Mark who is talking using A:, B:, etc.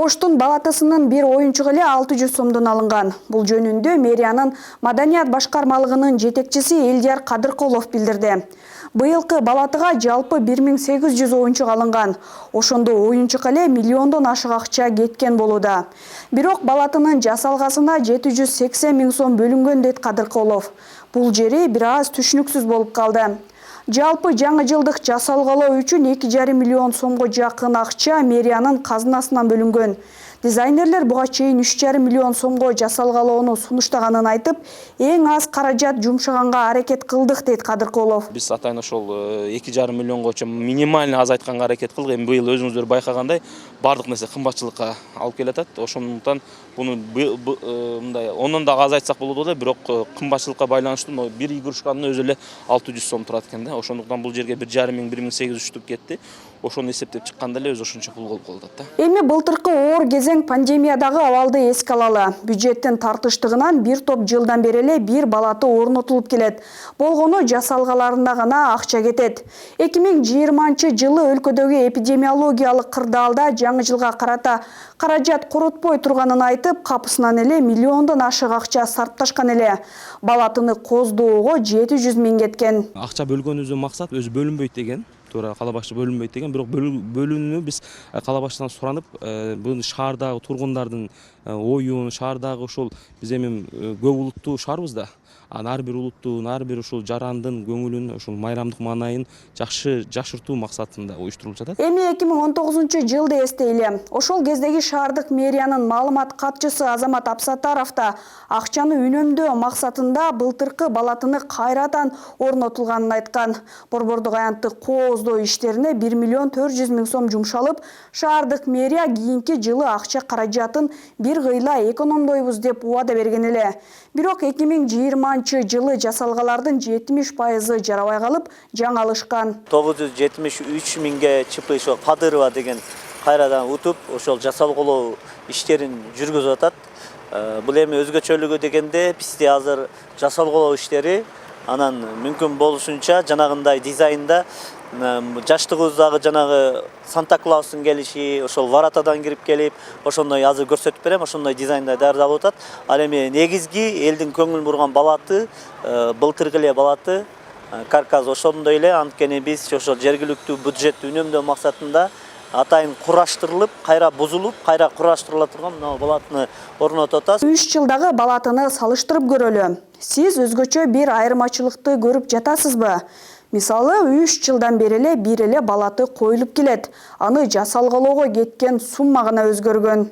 A: Оштун балатысынын bir оюнчук эле 600 сомдон алынган. Бул жөнүндө мэриянын маданият башкармалыгынын жетекчиси Элдияр Кадыркулов билдирди. Быйылкы балатыга жалпы 1800 оюнчук алынган. Ошондо оюнчук эле миллиондон ашык акча кеткен болууда. Бирок балатынын жасалгасына 780 000 сом бөлүнгөн дейт Кадыркулов. Бул жери бир аз түшүнүксүз болуп калды. Жалпы жаңы жылдык жасалгалоо үчүн 2,5 миллион сомго жакын акча мэриянын казынасынан бөлүнгөн. Дизайнерлер буга чейин 3,5 миллион сомго жасалгалоону сунуштаганын айтып, эң аз каражат жумшаганга аракет кылдык дейт Кадыркулов.
B: Биз атайын ошол 2,5 миллионго минимальный азайтканга аракет кылдык. Эми быйыл өзүңүздөр байкагандай бардык нерсе кымбатчылыкка алып келатат. Ошондуктан буну мындай ондон да азайтсак болот эле, бирок кымбатчылыкка байланыштуу бир игрушканын өзү эле 600 сом турат экен да. Ошондуктан бул жерге 1,5 миң 1800 түшүп кетти. Ошону эсептеп чыкканда эле өзү ошончо пул болуп калат да.
A: Эми былтыркы оор кезең пандемиядагы абалды эске алалы. Бюджеттин тартыштыгынан бир топ жылдан бери эле бир балаты орнотулуп келет. Болгону жасалгаларына гана акча кетет. 2020 жылы өлкөдөгү эпидемиологиялык кырдаалда жаңы жылга карата каражат коротпой турганын айтып, капысынан эле миллиондон ашык акча сарпташкан эле. Балатыны коздоого 700 000 кеткен.
B: Акча бөлгөнүбүздүн максат өзү бөлүнбөйт деген. Туура кала башчы бөлүнбөйт деген, бирок бөлүүнү биз кала башчыдан суранып, бул шаардагы тургундардын оюн, шаардагы ошол биз эми көп улуттуу шаарбыз да. Ар бир улуттун, ар бир ушул жарандын көңүлүн, ушул майрамдык маанайын жакшыртуу максатында уюштурулуп жатат.
A: Эми 2019 жылды эстейли. Ошол кездеги шаардык мэриянын маалымат катчысы Азамат Апсатаров да акчаны үнөмдөө максатында былтыркы балатыны кайрадан орнотулганын айткан. Борбордук аянттык кооздоо иштерине 1 миллион 400 000 сом жумшалып, шаардык мэрия кийинки жылы акча каражатын бир кыйла экономдойбуз деп убада берген эле. Бирок 2020 жылы жасалгалардын 70% жарабай калып, жаңылышкан.
C: 973 миңге чыпы ошо Кадырова деген кайрадан утуп, ошол жасалгалоо иштерин жүргүзүп атат. Бул эми өзгөчөлүгү дегенде бизде азыр жасалгалоо иштери анан мүмкүн болушунча жанагындай дизайнда жаштыгыбыздагы жанагы Санта-Клаустун келиши, ошол варатадан кирип келип, ошондой азыр көрсөтүп берем, ошондой дизайнда даярдалып атат. Ал эми негизги элдин көңүл бурган балаты, былтыркы эле балаты, каркас ошондой эле, анткени биз ошол жергиликтүү бюджетти үнөмдөө максатында атайын кураштырылып, кайра бузулуп, кайра кураштырыла турган мына балатыны орнотуп атабыз.
A: 3 жылдагы балатыны салыштырып көрөлү. Сиз өзгөчө бир айырмачылыкты көрүп жатасызбы? Мисалы, 3 жылдан бери эле бир эле балаты коюлуп келет. Аны жасалгалоого кеткен сумма гана өзгөргөн.